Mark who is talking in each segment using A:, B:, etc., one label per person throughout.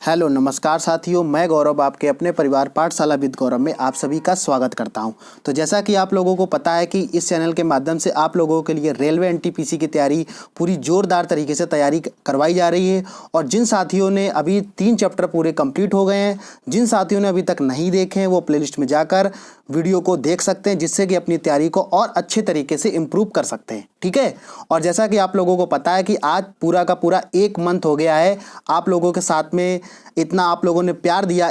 A: Hello नमस्कार साथियों, मैं गौरव आपके अपने परिवार पाठशाला विद गौरव में आप सभी का स्वागत करता हूं। तो जैसा कि आप लोगों को पता है कि इस चैनल के माध्यम से आप लोगों के लिए रेलवे एनटीपीसी की तैयारी पूरी जोरदार तरीके से तैयारी करवाई जा रही है। और जिन साथियों ने अभी 3 चैप्टर पूरे कंप्लीट हो गए हैं, जिन साथियों ने अभी तक नहीं देखे हैं, वो प्लेलिस्ट में जाकर वीडियो को देख सकते हैं, जिससे कि अपनी तैयारी को और अच्छे तरीके से इम्प्रूव कर सकते हैं। ठीक है। और जैसा कि आप लोगों को पता है कि आज पूरा का पूरा 1 मंथ हो गया है आप लोगों के साथ में, इतना आप लोगों ने प्यार दिया,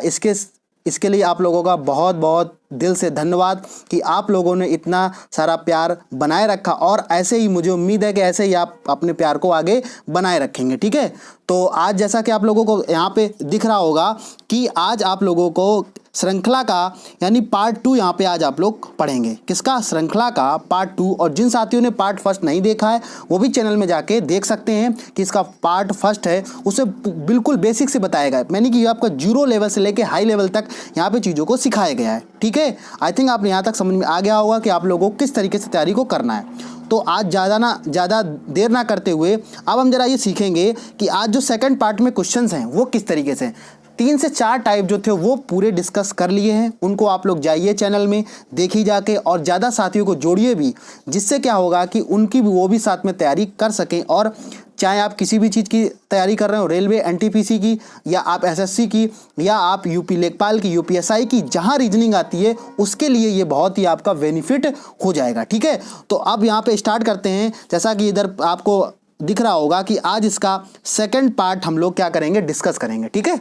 A: इसके लिए आप लोगों का बहुत बहुत दिल से धन्यवाद कि आप लोगों ने इतना सारा प्यार बनाए रखा। और ऐसे ही मुझे उम्मीद है कि ऐसे ही आप अपने प्यार को आगे बनाए रखेंगे। ठीक है। तो आज जैसा कि आप लोगों को यहाँ पे दिख रहा होगा कि आज आप लोगों को श्रृंखला का यानी पार्ट 2 यहाँ पे आज आप लोग पढ़ेंगे। किसका? श्रृंखला का पार्ट 2। और जिन साथियों ने पार्ट फर्स्ट नहीं देखा है वो भी चैनल में जाके देख सकते हैं कि इसका पार्ट फर्स्ट है, उसे बिल्कुल बेसिक से बताया गया है, यानी कि आपका 0 लेवल से लेके हाई लेवल तक यहाँ पे चीज़ों को सिखाया गया है। ठीक है। आई थिंक आप यहाँ तक समझ में आ गया होगा कि आप लोगों को किस तरीके से तैयारी को करना है। तो आज ज़्यादा देर ना करते हुए अब हम जरा ये सीखेंगे कि आज जो सेकंड पार्ट में क्वेश्चंस हैं वो किस तरीके से 3 से 4 टाइप जो थे वो पूरे डिस्कस कर लिए हैं। उनको आप लोग जाइए चैनल में देखिए जाके, और ज़्यादा साथियों को जोड़िए भी, जिससे क्या होगा कि उनकी भी वो भी साथ में तैयारी कर सकें। और चाहे आप किसी भी चीज़ की तैयारी कर रहे हो, रेलवे एनटीपीसी की, या आप एसएससी की, या आप यूपी लेखपाल की, यूपीएसआई की, जहां रीजनिंग आती है उसके लिए ये बहुत ही आपका बेनिफिट हो जाएगा। ठीक है। तो अब यहाँ पे स्टार्ट करते हैं। जैसा कि इधर आपको दिख रहा होगा कि आज इसका सेकेंड पार्ट हम लोग क्या करेंगे, डिस्कस करेंगे। ठीक है।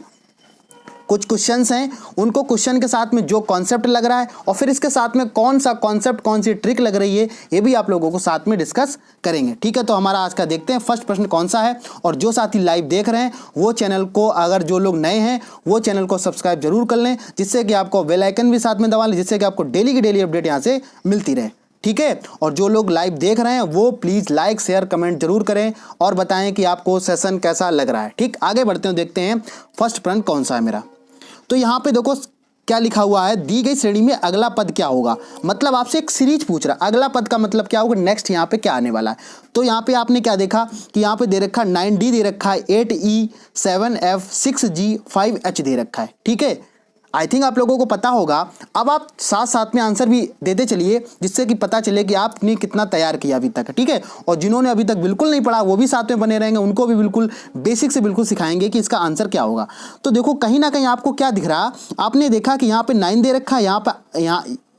A: कुछ क्वेश्चंस हैं, उनको क्वेश्चन के साथ में जो कॉन्सेप्ट लग रहा है और फिर इसके साथ में कौन सा कॉन्सेप्ट, कौन सी ट्रिक लग रही है, ये भी आप लोगों को साथ में डिस्कस करेंगे। ठीक है। तो हमारा आज का देखते हैं फर्स्ट प्रश्न कौन सा है। और जो साथी लाइव देख रहे हैं वो चैनल को, अगर जो लोग नए हैं वो चैनल को सब्सक्राइब जरूर कर लें, जिससे कि आपको बेल आइकन भी साथ में दबा लें, जिससे कि आपको डेली की डेली अपडेट यहाँ से मिलती रहे। ठीक है। और जो लोग लाइव देख रहे हैं वो प्लीज़ लाइक शेयर कमेंट जरूर करें और बताएं कि आपको सेशन कैसा लग रहा है। ठीक। आगे बढ़ते हैं, देखते हैं फर्स्ट प्रश्न कौन सा है मेरा। तो यहाँ पे देखो क्या लिखा हुआ है, दी गई श्रेणी में अगला पद क्या होगा। मतलब आपसे एक सीरीज पूछ रहा है, अगला पद का मतलब क्या होगा, नेक्स्ट यहाँ पे क्या आने वाला है। तो यहाँ पे आपने क्या देखा कि यहाँ पे दे रखा है 9D दे रखा है, 8E 7F 6G 5H दे रखा है। ठीक है। आई थिंक आप लोगों को पता होगा। अब आप साथ साथ में आंसर भी देते चलिए, जिससे कि पता चले कि आपने कितना तैयार किया अभी तक। ठीक है। और जिन्होंने अभी तक बिल्कुल नहीं पढ़ा वो भी साथ में बने रहेंगे, उनको भी बिल्कुल बेसिक से बिल्कुल सिखाएंगे कि इसका आंसर क्या होगा। तो देखो कहीं ना कहीं आपको क्या दिख रहा, आपने देखा कि यहाँ पे 9 दे रखा है,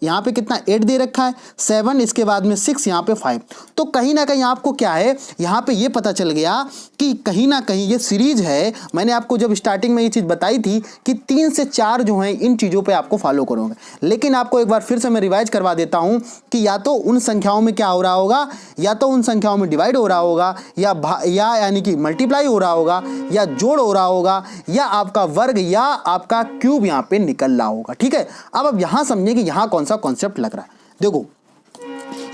A: यहाँ पे कितना 8 दे रखा है, 7, इसके बाद में 6, यहाँ पे 5। तो कहीं ना कहीं आपको क्या है, यहाँ पे ये पता चल गया कि कहीं ना कहीं ये सीरीज है। मैंने आपको जब स्टार्टिंग में ये चीज़ बताई थी कि 3 से 4 जो हैं इन चीज़ों पे आपको फॉलो करोगे, लेकिन आपको एक बार फिर से मैं रिवाइज करवा देता हूँ कि या तो उन संख्याओं में क्या हो रहा होगा, या तो उन संख्याओं में डिवाइड हो रहा होगा, या यानी कि मल्टीप्लाई हो रहा होगा, या जोड़ हो रहा होगा, या आपका वर्ग या आपका क्यूब यहाँ पे निकल रहा होगा। ठीक है। अब यहाँ समझिए कि यहाँ कौन सा कॉन्सेप्ट लग रहा है। देखो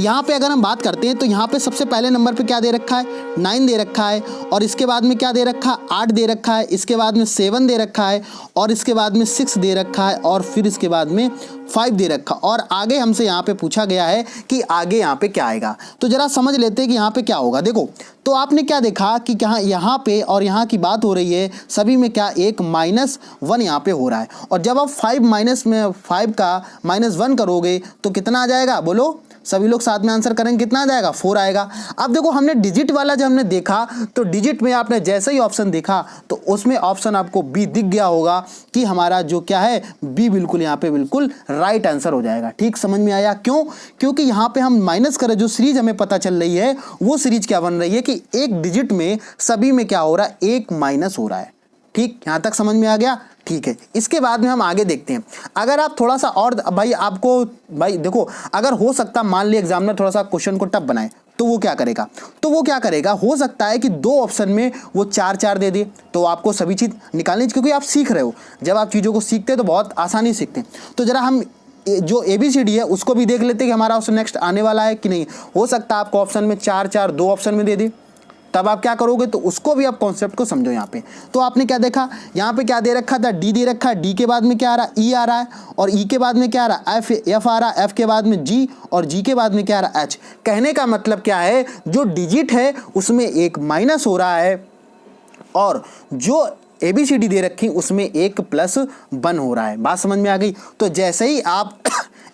A: यहाँ पे अगर हम बात करते हैं तो यहाँ पे सबसे पहले नंबर पे क्या दे रखा है, 9 दे रखा है, और इसके बाद में क्या दे रखा है, 8 दे रखा है, इसके बाद में 7 दे रखा है, और इसके बाद में 6 दे रखा है, और फिर इसके बाद में 5 दे रखा। और आगे हमसे यहाँ पे पूछा गया है कि आगे यहाँ पे क्या आएगा। तो जरा समझ लेते हैं कि यहाँ पे क्या होगा। देखो तो आपने क्या देखा कि यहाँ पे और यहाँ की बात हो रही है, सभी में क्या एक -1 यहाँ पे हो रहा है। और जब आप 5 का -1 करोगे तो कितना आ जाएगा, बोलो सभी लोग साथ में आंसर करेंगे, कितना आ जाएगा, 4 आएगा। अब देखो हमने डिजिट वाला जब हमने देखा तो डिजिट में आपने जैसे ही ऑप्शन देखा तो उसमें ऑप्शन आपको बी दिख गया होगा कि हमारा जो क्या है बी बिल्कुल यहाँ पे बिल्कुल राइट आंसर हो जाएगा। ठीक। समझ में आया क्यों? क्योंकि यहाँ पे हम माइनस करें, जो सीरीज हमें पता चल रही है वो सीरीज क्या बन रही है कि एक डिजिट में सभी में क्या हो रहा है, एक माइनस हो रहा है। ठीक। यहाँ तक समझ में आ गया। ठीक है। इसके बाद में हम आगे देखते हैं। अगर आप थोड़ा सा और भाई देखो, अगर हो सकता मान लिया एग्जामिनर थोड़ा सा क्वेश्चन को टफ बनाए तो वो क्या करेगा, हो सकता है कि 2 ऑप्शन में वो 4 दे दे, तो आपको सभी चीज़ निकालनी चाहिए, क्योंकि आप सीख रहे हो। जब आप चीज़ों को सीखते हैं तो बहुत आसानी से सीखते हैं। तो जरा हम जो ABCD है उसको भी देख लेते हैं कि हमारा ऑप्शन नेक्स्ट आने वाला है कि नहीं। हो सकता है आपको ऑप्शन में 4 2 ऑप्शन में दे दे, तब आप क्या करोगे, तो उसको भी आप कॉन्सेप्ट को समझो। यहाँ पे तो आपने क्या देखा, यहाँ पे क्या दे रखा था, डी दे रखा है, डी के बाद में क्या आ रहा है, ई आ रहा है, और ई के बाद में क्या आ रहा है, एफ आ रहा है, एफ के बाद में जी, और जी के बाद में क्या आ रहा है, एच। कहने का मतलब क्या है, जो डिजिट है उसमें एक माइनस हो रहा है, और जो ABCD दे रखी उसमें 1+1 हो रहा है। बात समझ में आ गई। तो जैसे ही आप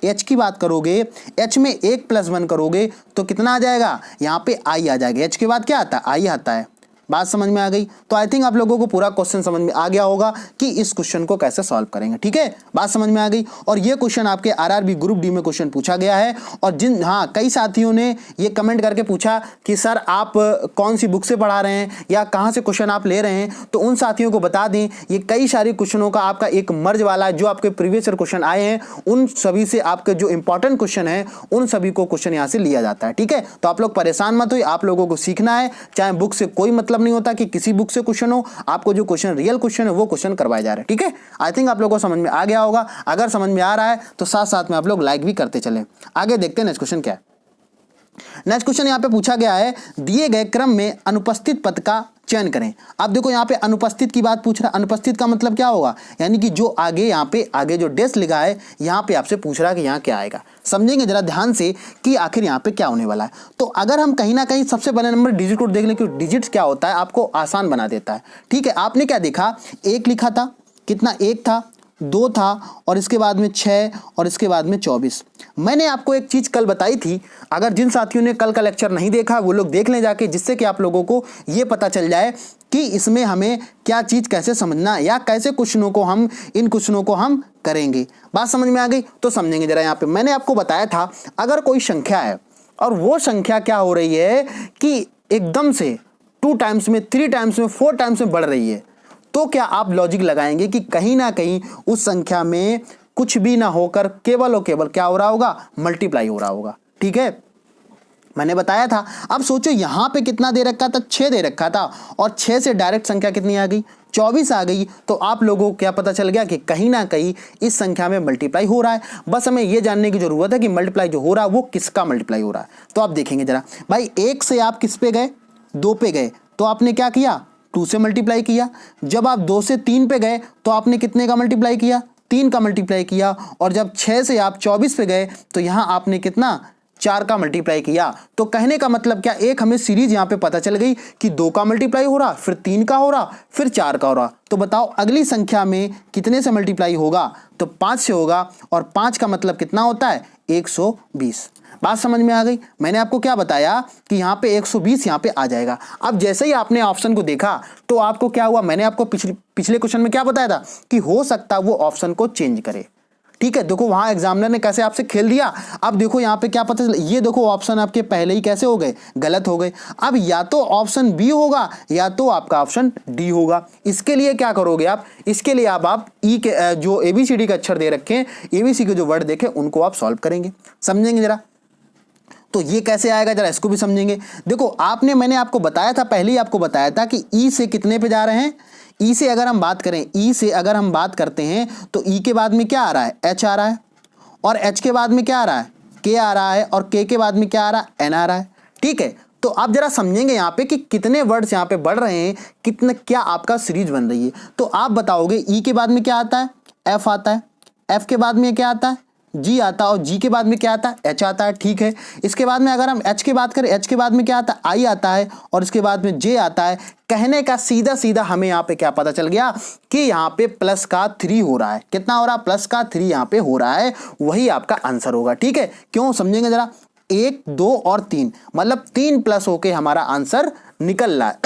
A: H की बात करोगे, H में 1+1 करोगे तो कितना आ जाएगा, यहाँ पे I आ जाएगा। H के बाद क्या आता है, I आता है। बात समझ में आ गई। तो आई थिंक आप लोगों को पूरा क्वेश्चन समझ में आ गया होगा कि इस क्वेश्चन को कैसे सॉल्व करेंगे। ठीक है, बात समझ में आ गई। और ये क्वेश्चन आपके RRB ग्रुप डी में क्वेश्चन पूछा गया है। और कई साथियों ने ये कमेंट करके पूछा कि सर आप कौन सी बुक से पढ़ा रहे हैं या कहाँ से क्वेश्चन आप ले रहे हैं। तो उन साथियों को बता दें, ये कई सारे क्वेश्चनों का आपका एक मर्ज वाला जो आपके प्रीवियस ईयर क्वेश्चन आए हैं उन सभी से आपके जो इंपॉर्टेंट क्वेश्चन है उन सभी को क्वेश्चन यहाँ से लिया जाता है। ठीक है, तो आप लोग परेशान मत होइए, आप लोगों को सीखना है। चाहे बुक से कोई मतलब नहीं होता कि किसी बुक से क्वेश्चन हो, आपको जो क्वेश्चन रियल क्वेश्चन है वो क्वेश्चन करवाए जा रहे हैं। ठीक है, आई थिंक आप लोगों को समझ में आ गया होगा। अगर समझ में आ रहा है तो साथ साथ में आप लोग लाइक भी करते चलें। आगे देखते हैं नेक्स्ट क्वेश्चन क्या है। नेक्स्ट क्वेश्चन यहाँ पे पूछा गया है, दिए गए क्रम में अनुपस्थित पद का चयन करें। अब देखो यहाँ पे अनुपस्थित की बात पूछ रहा है। अनुपस्थित का मतलब क्या होगा, यानी कि जो आगे यहाँ पे आगे जो डेस लिखा है यहाँ पे आपसे पूछ रहा है कि यहाँ क्या आएगा। समझेंगे जरा ध्यान से कि आखिर यहाँ पे क्या होने वाला है। तो अगर हम कहीं ना कहीं सबसे पहले नंबर डिजिट कोड देख लें कि डिजिट्स क्या होता है, आपको आसान बना देता है। ठीक है, आपने क्या देखा, 1 लिखा था, कितना 1 था, 2 था, और इसके बाद में 6 और इसके बाद में 24। मैंने आपको एक चीज़ कल बताई थी, अगर जिन साथियों ने कल का लेक्चर नहीं देखा वो लोग देख लें जाके, जिससे कि आप लोगों को ये पता चल जाए कि इसमें हमें क्या चीज़ कैसे समझना या कैसे क्वेश्चनों को हम इन क्वेश्चनों को हम करेंगे। बात समझ में आ गई तो समझेंगे जरा। यहाँ पे मैंने आपको बताया था, अगर कोई संख्या है और वो संख्या क्या हो रही है कि एकदम से 2 टाइम्स में, 3 टाइम्स में, 4 टाइम्स में बढ़ रही है, तो क्या आप लॉजिक लगाएंगे कि कहीं ना कहीं उस संख्या में कुछ भी ना होकर केवल और केवल क्या हो रहा होगा, मल्टीप्लाई हो रहा होगा। ठीक है, मैंने बताया था। अब सोचो यहाँ पे कितना दे रखा था, 6 दे रखा था, और 6 से डायरेक्ट संख्या कितनी आ गई, 24 आ गई। तो आप लोगों को क्या पता चल गया कि कहीं ना कहीं इस संख्या में मल्टीप्लाई हो रहा है। बस हमें ये जानने की जरूरत है कि मल्टीप्लाई जो हो रहा है वो किसका मल्टीप्लाई हो रहा है। तो आप देखेंगे जरा भाई, 1 से आप किस पे गए, 2 पे गए, तो आपने क्या किया, 2 से मल्टीप्लाई किया। जब आप 2 से 3 पे गए तो आपने कितने का मल्टीप्लाई किया, 3 का मल्टीप्लाई किया। और जब 6 से आप 24 पे गए तो यहाँ आपने कितना, 4 का मल्टीप्लाई किया। तो कहने का मतलब क्या, एक हमें सीरीज यहाँ पे पता चल गई कि 2 का मल्टीप्लाई हो रहा, फिर 3 का हो रहा, फिर 4 का हो रहा। तो बताओ अगली संख्या में कितने से मल्टीप्लाई होगा, तो 5 से होगा। और 5 का मतलब कितना होता है, 120। बात समझ में आ गई। मैंने आपको क्या बताया कि यहाँ पे 120 यहाँ पे आ जाएगा। अब जैसे ही आपने ऑप्शन को देखा तो आपको क्या हुआ, मैंने आपको पिछले क्वेश्चन में क्या बताया था कि हो सकता है वो ऑप्शन को चेंज करे। ठीक है, देखो वहां एग्जामिनर ने कैसे आपसे खेल दिया। अब देखो यहाँ पे क्या पता चला, ये देखो ऑप्शन आपके पहले ही कैसे हो गए, गलत हो गए। अब या तो ऑप्शन बी होगा या तो आपका ऑप्शन डी होगा। इसके लिए क्या करोगे आप, इसके लिए आप ई के जो ABCD के अक्षर दे रखे हैं, ABC के जो वर्ड देखे उनको आप सॉल्व करेंगे। समझेंगे जरा, तो ये कैसे आएगा जरा इसको भी समझेंगे। देखो मैंने आपको बताया था, पहले ही आपको बताया था कि ई से कितने पे जा रहे हैं, ई से अगर हम बात करें, ई से अगर हम बात करते हैं तो ई के बाद में क्या आ रहा है, एच आ रहा है, और एच के बाद में क्या आ रहा है, के आ रहा है, और के के बाद में क्या आ रहा है, एन आ रहा है। ठीक है, तो आप जरा समझेंगे यहाँ पे कि कितने वर्ड्स यहाँ पे बढ़ रहे हैं, कितना क्या आपका सीरीज बन रही है। तो आप बताओगे ई के बाद में क्या आता है, एफ आता है, एफ के बाद में क्या आता है, जी आता है, और जी के बाद में क्या आता है, एच आता है। ठीक है, इसके बाद में अगर हम एच की बात करें, एच के बाद में क्या आता है, आई आता है, और इसके बाद में जे आता है। कहने का सीधा सीधा हमें यहाँ पे क्या पता चल गया कि यहाँ पे प्लस का 3 हो रहा है। कितना हो रहा है, प्लस का 3 यहाँ पे हो रहा है, वही आपका आंसर होगा। ठीक है, क्यों, समझेंगे जरा। 1, 2 और 3 मतलब 3 प्लस होके हमारा आंसर निकल रहा है।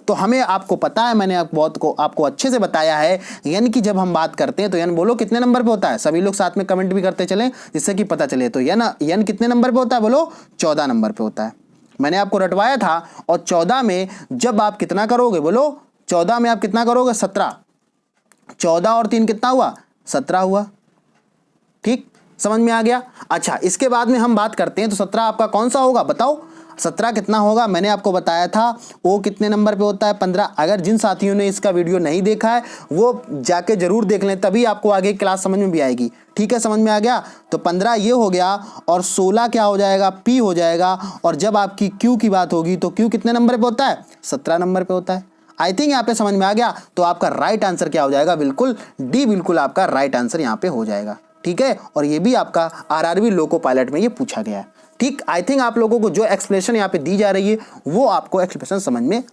A: तो हमें आपको पता है, मैंने आपको अच्छे से बताया है, यानी कि जब हम बात करते हैं तो यानी बोलो कितने नंबर पे होता है, सभी लोग साथ में कमेंट भी करते चलें जिससे कि पता चले। तो यानी कितने नंबर पे होता है, बोलो 14 नंबर पे होता है। मैंने आपको रटवाया था, और 14 में जब आप कितना करोगे, बोलो 14 में आप कितना करोगे, 17। 14 और 3 कितना हुआ, 17 हुआ। ठीक, समझ में आ गया। अच्छा, इसके बाद में हम बात करते हैं तो 17 आपका कौन सा होगा, बताओ 17 कितना होगा। मैंने आपको बताया था वो कितने नंबर पे होता है, 15। अगर जिन साथियों ने इसका वीडियो नहीं देखा है वो जाके जरूर देख लें, तभी आपको आगे क्लास समझ में भी आएगी। ठीक है, समझ में आ गया। तो 15 ये हो गया, और 16 क्या हो जाएगा, पी हो जाएगा। और जब आपकी क्यू की बात होगी तो क्यू कितने नंबर पे होता है, 17 नंबर पे होता है। आई थिंक यहाँ पे समझ में आ गया। तो आपका राइट आंसर क्या हो जाएगा, बिल्कुल डी, बिल्कुल आपका राइट आंसर यहाँ पे हो जाएगा। ठीक है, और ये भी आपका RRB लोको पायलट में ये पूछा गया है। ठीक, आई थिंक आप लोगों को जो एक्सप्लेनेशन यहाँ पे दी जा रही है वो आपको एक्सप्लेनेशन समझ में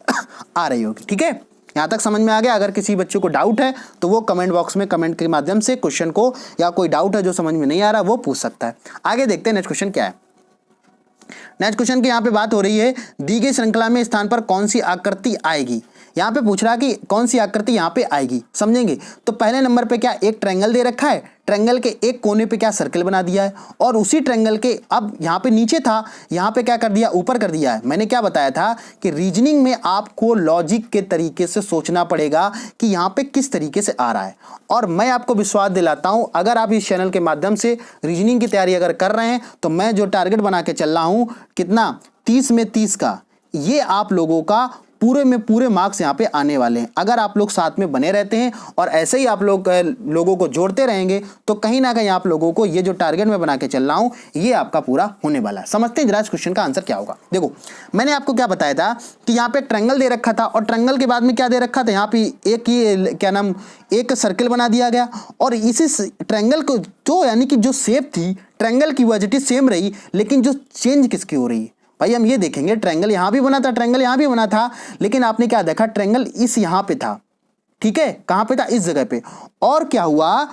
A: आ रही होगी। ठीक है, यहाँ तक समझ में आ गया? अगर किसी बच्चे को डाउट है तो वो कमेंट बॉक्स में कमेंट के माध्यम से क्वेश्चन को, या कोई डाउट है जो समझ में नहीं आ रहा वो पूछ सकता है। आगे देखते हैं नेक्स्ट क्वेश्चन क्या है। नेक्स्ट क्वेश्चन की यहाँ पे बात हो रही है, दी गई श्रृंखला में स्थान पर कौन सी आकृति आएगी। यहाँ पे पूछ रहा है कि कौन सी आकृति यहाँ पे आएगी, समझेंगे। तो पहले नंबर पे क्या एक ट्रायंगल दे रखा है, ट्रायंगल के एक कोने पे क्या सर्कल बना दिया है, और उसी ट्रायंगल के अब यहाँ पे नीचे था, यहाँ पे क्या कर दिया, ऊपर कर दिया है। मैंने क्या बताया था कि रीजनिंग में आपको लॉजिक के तरीके से सोचना पड़ेगा कि यहाँ पे किस तरीके से आ रहा है। और मैं आपको विश्वास दिलाता हूँ, अगर आप इस चैनल के माध्यम से रीजनिंग की तैयारी अगर कर रहे हैं तो मैं जो टारगेट बना के चल रहा हूँ, कितना, 30 में 30 का, ये आप लोगों का पूरे में पूरे मार्क्स यहाँ पे आने वाले हैं। अगर आप लोग साथ में बने रहते हैं और ऐसे ही आप लोगों को जोड़ते रहेंगे तो कहीं ना कहीं आप लोगों को ये जो टारगेट मैं बना के चल रहा हूँ ये आपका पूरा होने वाला है। समझते हैं जरा इस क्वेश्चन का आंसर क्या होगा। देखो मैंने आपको क्या बताया था कि यहाँ पे ट्रायंगल दे रखा था, और ट्रायंगल के बाद में क्या दे रखा था, यहाँ पे एक ही क्या नाम, एक सर्कल बना दिया गया, और इसी ट्रायंगल को तो यानी कि जो शेप थी ट्रायंगल की वो एज इट इज सेम रही, लेकिन जो चेंज किसकी हो रही है भाई, हम ये देखेंगे ट्रायंगल यहाँ भी बना था, ट्रायंगल यहाँ भी बना था, लेकिन आपने क्या देखा, ट्रायंगल इस यहाँ पे था, ठीक है, कहाँ पे था, इस जगह पे। और क्या हुआ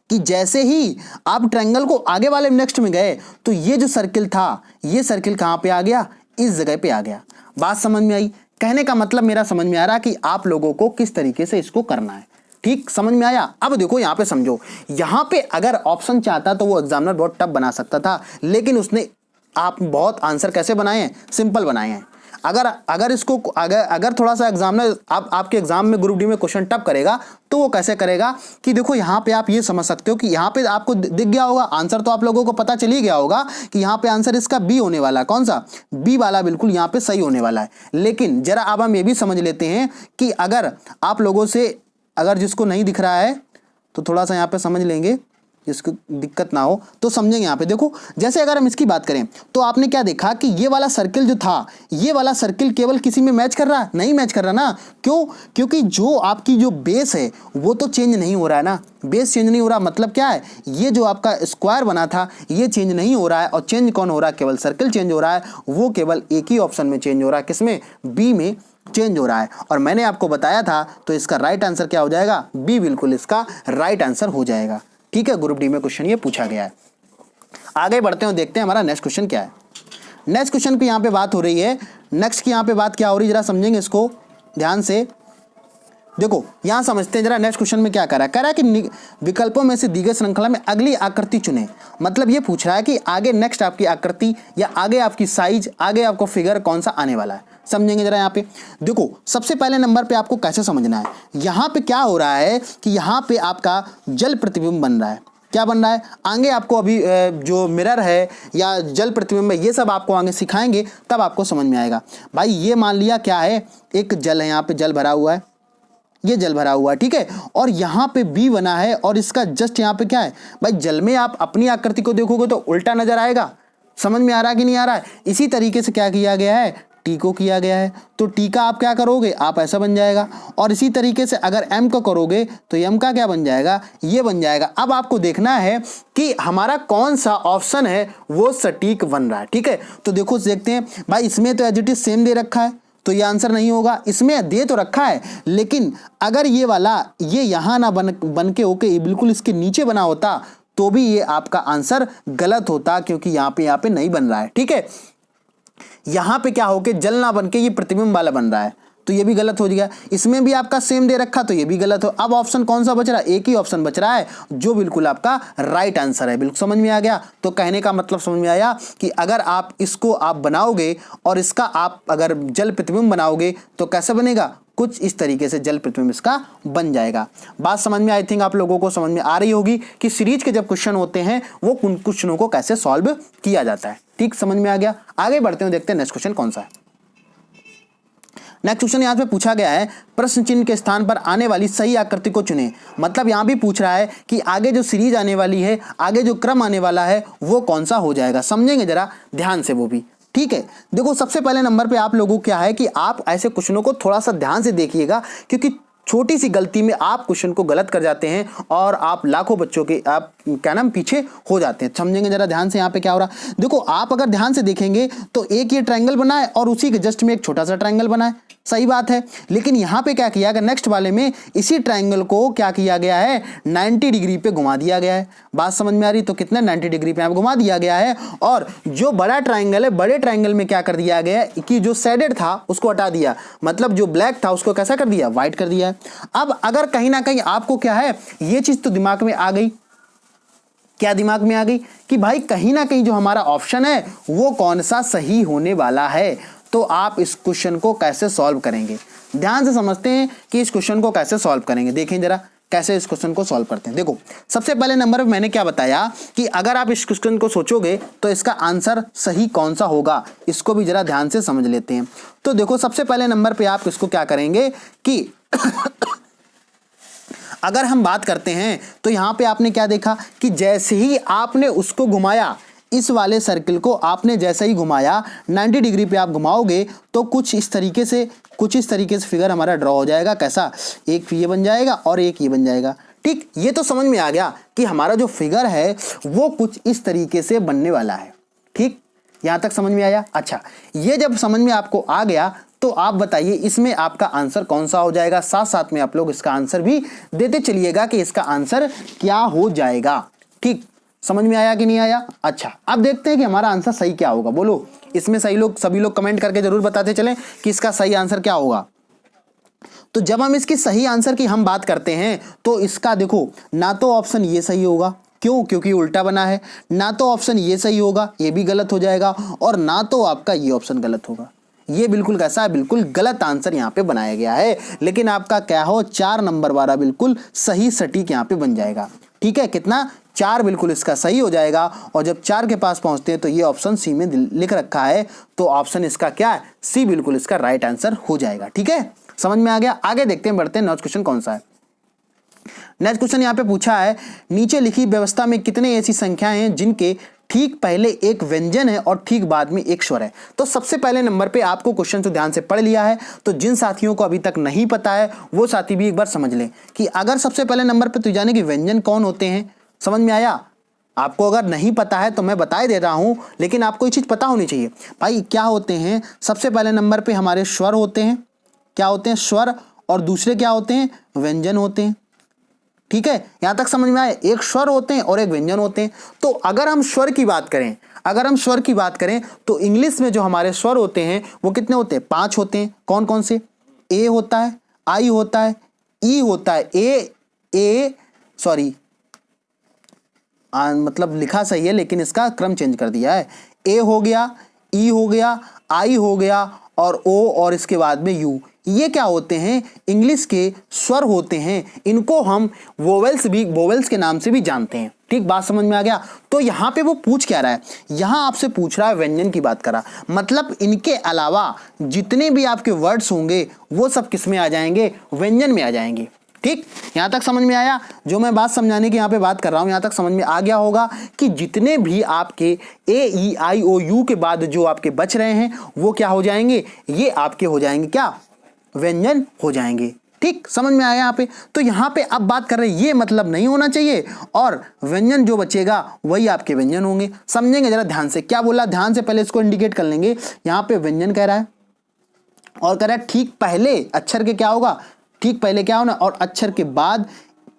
A: कि जैसे ही आप ट्रायंगल को आगे वाले नेक्स्ट में गए तो ये जो सर्किल था, ये सर्किल कहाँ पे आ गया, इस जगह पे आ गया। बात समझ में आई? कहने का मतलब मेरा समझ में आ रहा कि आप लोगों को किस तरीके से इसको करना है। ठीक समझ में आया? अब देखो यहाँ पे समझो, यहाँ पे अगर ऑप्शन चाहता तो वो एग्जामिनर बहुत टफ बना सकता था, लेकिन उसने आप बहुत आंसर कैसे बनाए हैं, सिंपल बनाए हैं। अगर इसको अगर थोड़ा सा एग्जामिनर आपके एग्जाम में ग्रुप डी में क्वेश्चन टफ करेगा तो वो कैसे करेगा कि देखो यहाँ पे आप ये समझ सकते हो कि यहाँ पे आपको दिख गया होगा आंसर, तो आप लोगों को पता चल ही गया होगा कि यहाँ पे आंसर इसका बी होने वाला है। कौन सा? बी वाला बिल्कुल यहाँ पे सही होने वाला है। लेकिन जरा अब हम ये भी समझ लेते हैं कि अगर आप लोगों से, अगर जिसको नहीं दिख रहा है तो थोड़ा सा यहाँ पे समझ लेंगे, जिसको दिक्कत ना हो तो समझेंगे। यहाँ पे देखो, जैसे अगर हम इसकी बात करें तो आपने क्या देखा कि ये वाला सर्किल जो था, ये वाला सर्किल केवल किसी में मैच कर रहा है, नहीं मैच कर रहा ना। क्यों? क्योंकि जो आपकी जो बेस है वो तो चेंज नहीं हो रहा है ना, बेस चेंज नहीं हो रहा। मतलब क्या है, ये जो आपका स्क्वायर बना था ये चेंज नहीं हो रहा है, और चेंज कौन हो रहा है, केवल सर्किल चेंज हो रहा है। वो केवल एक ही ऑप्शन में चेंज हो रहा है, किसमें, बी में चेंज हो रहा है। और मैंने आपको बताया था, तो इसका राइट आंसर क्या हो जाएगा, बी बिल्कुल इसका राइट आंसर हो जाएगा। ठीक है, ग्रुप डी में क्वेश्चन ये पूछा गया है। आगे बढ़ते हैं, देखते हैं हमारा नेक्स्ट क्वेश्चन क्या है। नेक्स्ट क्वेश्चन की यहाँ पे बात हो रही है, नेक्स्ट की यहाँ पे बात क्या हो रही है, जरा समझेंगे इसको ध्यान से। देखो यहाँ समझते हैं जरा नेक्स्ट क्वेश्चन में क्या कह रहा है कि विकल्पों में से दी गई श्रृंखला में अगली आकृति चुने। मतलब ये पूछ रहा है कि आगे नेक्स्ट आपकी आकृति या आगे आपकी साइज, आगे आपको फिगर कौन सा आने वाला है। समझेंगे जरा। यहाँ पे देखो सबसे पहले नंबर पे आपको कैसे समझना है, यहाँ पे क्या हो रहा है कि यहाँ पे आपका जल प्रतिबिंब बन रहा है। क्या बन रहा है, आगे आपको अभी जो मिरर है या जल प्रतिबिंब है ये सब आपको आगे सिखाएंगे, तब आपको समझ में आएगा। भाई ये मान लिया क्या है, एक जल है, यहाँ पे जल भरा हुआ है, ये जल भरा हुआ है, ठीक है, और यहाँ पे बी बना है, और इसका जस्ट यहाँ पे क्या है, भाई जल में आप अपनी आकृति को देखोगे तो उल्टा नजर आएगा। समझ में आ रहा है कि नहीं आ रहा है? इसी तरीके से क्या किया गया है, टी को किया गया है, तो टी का आप क्या करोगे, आप ऐसा बन जाएगा। और इसी तरीके से अगर एम को करोगे तो एम का क्या बन जाएगा, ये बन जाएगा। अब आपको देखना है कि हमारा कौन सा ऑप्शन है वो सटीक बन रहा है। ठीक है, तो देखो देखते हैं भाई, इसमें तो एज इट इज सेम दे रखा है तो ये आंसर नहीं होगा। इसमें दे तो रखा है, लेकिन अगर ये वाला ये यहाँ ना बन के होके बिल्कुल इसके नीचे बना होता तो भी ये आपका आंसर गलत होता, क्योंकि यहाँ पे नहीं बन रहा है। ठीक है, यहाँ पे क्या होके जल ना बन के ये प्रतिबिंब वाला बन रहा है, तो ये भी गलत हो गया। इसमें भी आपका सेम दे रखा तो ये भी गलत हो। अब ऑप्शन कौन सा बच रहा है, एक ही ऑप्शन बच रहा है जो बिल्कुल आपका राइट आंसर है। बिल्कुल समझ में आ गया। तो कहने का मतलब समझ में आया कि अगर आप इसको आप बनाओगे और इसका आप अगर जल प्रतिबिंब बनाओगे तो कैसे बनेगा, कुछ इस तरीके से जल प्रतिबिंब इसका बन जाएगा। बात समझ में आई थिंक आप लोगों को समझ में आ रही होगी कि सीरीज के जब क्वेश्चन होते हैं वो क्वेश्चनों को कैसे सॉल्व किया जाता है। ठीक समझ में आ गया। आगे बढ़ते हैं, देखते हैं नेक्स्ट क्वेश्चन कौन सा है। नेक्स्ट क्वेश्चन यहाँ पे पूछा गया है, प्रश्न चिन्ह के स्थान पर आने वाली सही आकृति को चुने। मतलब यहाँ भी पूछ रहा है कि आगे जो सीरीज आने वाली है, आगे जो क्रम आने वाला है वो कौन सा हो जाएगा। समझेंगे जरा ध्यान से वो भी। ठीक है, देखो सबसे पहले नंबर पे आप लोगों को क्या है कि आप ऐसे क्वेश्चनों को थोड़ा सा ध्यान से देखिएगा, क्योंकि छोटी सी गलती में आप क्वेश्चन को गलत कर जाते हैं और आप लाखों बच्चों के, आप क्या नाम पीछे हो जाते हैं। समझेंगे जरा ध्यान से यहाँ पे क्या हो रहा है। देखो आप अगर ध्यान से देखेंगे तो एक ये ट्रायंगल बना है और उसी के जस्ट में एक छोटा सा ट्रायंगल बना है, सही बात है। लेकिन यहाँ पे क्या किया गया, नेक्स्ट वाले में इसी ट्रायंगल को क्या किया गया है, 90 डिग्री पे घुमा दिया गया है। बात समझ में आ रही, तो कितने 90 डिग्री पे यहाँ पे घुमा दिया गया है। और जो बड़ा ट्रायंगल है, बड़े ट्रायंगल में क्या कर दिया गया है कि जो शेडेड था उसको हटा दिया, मतलब जो ब्लैक था उसको कैसा कर दिया, व्हाइट कर दिया है। अब अगर कहीं ना कहीं आपको क्या है, ये चीज तो दिमाग में आ गई, क्या दिमाग में आ गई कि भाई कहीं ना कहीं जो हमारा ऑप्शन है वो कौन सा सही होने वाला है। तो आप इस क्वेश्चन को कैसे सॉल्व करेंगे, ध्यान से समझते हैं कि इस क्वेश्चन को कैसे सॉल्व करेंगे। देखें जरा कैसे इस क्वेश्चन को सॉल्व करते हैं। देखो सबसे पहले नंबर पे मैंने क्या बताया कि अगर आप इस क्वेश्चन को सोचोगे तो इसका आंसर सही कौन सा होगा, इसको भी जरा ध्यान से समझ लेते हैं। तो देखो सबसे पहले नंबर पे आप इसको क्या करेंगे कि अगर हम बात करते हैं तो यहां पे आपने क्या देखा कि जैसे ही आपने उसको घुमाया, इस वाले सर्किल को आपने जैसे ही घुमाया 90 डिग्री पे आप घुमाओगे तो कुछ इस तरीके से फिगर हमारा ड्रॉ हो जाएगा। कैसा, एक ये बन जाएगा और एक ये बन जाएगा। ठीक, ये तो समझ में आ गया कि हमारा जो फिगर है वो कुछ इस तरीके से बनने वाला है। ठीक, यहां तक समझ में आया। अच्छा, ये जब समझ में आपको आ गया तो आप बताइए इसमें आपका आंसर कौन सा हो जाएगा। साथ साथ में आप लोग इसका आंसर भी देते चलिएगा कि इसका आंसर क्या हो जाएगा। ठीक, समझ में आया कि नहीं आया। अच्छा, अब देखते हैं कि हमारा आंसर सही क्या होगा। बोलो इसमें सभी लोग कमेंट करके जरूर बताते चलें कि इसका सही आंसर क्या होगा। तो जब हम इसकी सही आंसर की हम बात करते हैं तो इसका देखो, ना तो ऑप्शन ये सही होगा, क्यों, क्योंकि उल्टा बना है, ना तो ऑप्शन ये सही होगा, ये भी गलत हो जाएगा, और ना तो आपका ये ऑप्शन गलत होगा। ये बिल्कुल कैसा है, बिल्कुल गलत आंसर यहाँ पे बनाया गया है। लेकिन आपका क्या हो, 4 नंबर वाला बिल्कुल सही सटीक यहाँ पे बन जाएगा। ठीक है, कितना, 4 बिल्कुल इसका सही हो जाएगा। और जब 4 के पास पहुंचते हैं तो ये ऑप्शन सी में लिख रखा है, तो ऑप्शन इसका क्या है, सी बिल्कुल इसका राइट आंसर हो जाएगा। ठीक है, समझ में आ गया। आगे देखते हैं, बढ़ते हैं। नेक्स्ट क्वेश्चन कौन सा है। नेक्स्ट क्वेश्चन यहाँ पे पूछा है, नीचे लिखी व्यवस्था में कितने ऐसी संख्याएं हैं जिनके ठीक पहले एक व्यंजन है और ठीक बाद में एक स्वर है। तो सबसे पहले नंबर पे आपको क्वेश्चन तो ध्यान से पढ़ लिया है, तो जिन साथियों को अभी तक नहीं पता है वो साथी भी एक बार समझ लें कि अगर सबसे पहले नंबर पे तो जाने कि व्यंजन कौन होते हैं। समझ में आया। आपको अगर नहीं पता है तो मैं बता दे रहा हूं, लेकिन आपको ये चीज पता होनी चाहिए। भाई क्या होते हैं, सबसे पहले नंबर पे हमारे स्वर होते हैं। क्या होते हैं, स्वर, और दूसरे क्या होते हैं, व्यंजन होते हैं। ठीक है, यहां तक समझ में आए। एक स्वर होते हैं और एक व्यंजन होते हैं। तो अगर हम स्वर की बात करें, तो इंग्लिश में जो हमारे स्वर होते हैं वो कितने होते हैं, 5 होते हैं। कौन कौन से, ए होता है, आई होता है, ई होता है, मतलब लिखा सही है लेकिन इसका क्रम चेंज कर दिया है। ए हो गया, ई हो गया, आई हो गया, और ओ, और इसके बाद में यू। ये क्या होते हैं, इंग्लिश के स्वर होते हैं। इनको हम वोवेल्स के नाम से भी जानते हैं। ठीक, बात समझ में आ गया। तो यहाँ पे वो पूछ क्या रहा है, यहाँ आपसे पूछ रहा है व्यंजन की बात करा, मतलब इनके अलावा जितने भी आपके वर्ड्स होंगे वो सब किस में आ जाएंगे, व्यंजन में आ जाएंगे। ठीक, यहां तक समझ में आया। जो मैं बात समझाने की यहाँ पे बात कर रहा हूं, यहां तक समझ में आ गया होगा कि जितने भी आपके ए, ई, आई, ओ, यू के बाद जो आपके बच रहे हैं वो क्या हो जाएंगे, ये आपके हो जाएंगे क्या, व्यंजन हो जाएंगे। ठीक, समझ में आया यहाँ पे। तो यहाँ पे अब बात कर रहे हैं, ये मतलब नहीं होना चाहिए, और व्यंजन जो बचेगा वही आपके व्यंजन होंगे। समझेंगे जरा ध्यान से, क्या बोला, ध्यान से पहले इसको इंडिकेट कर लेंगे। यहाँ पे व्यंजन कह रहा है और कह रहा है ठीक पहले अक्षर के क्या होगा, ठीक पहले क्या होना, और अक्षर के बाद,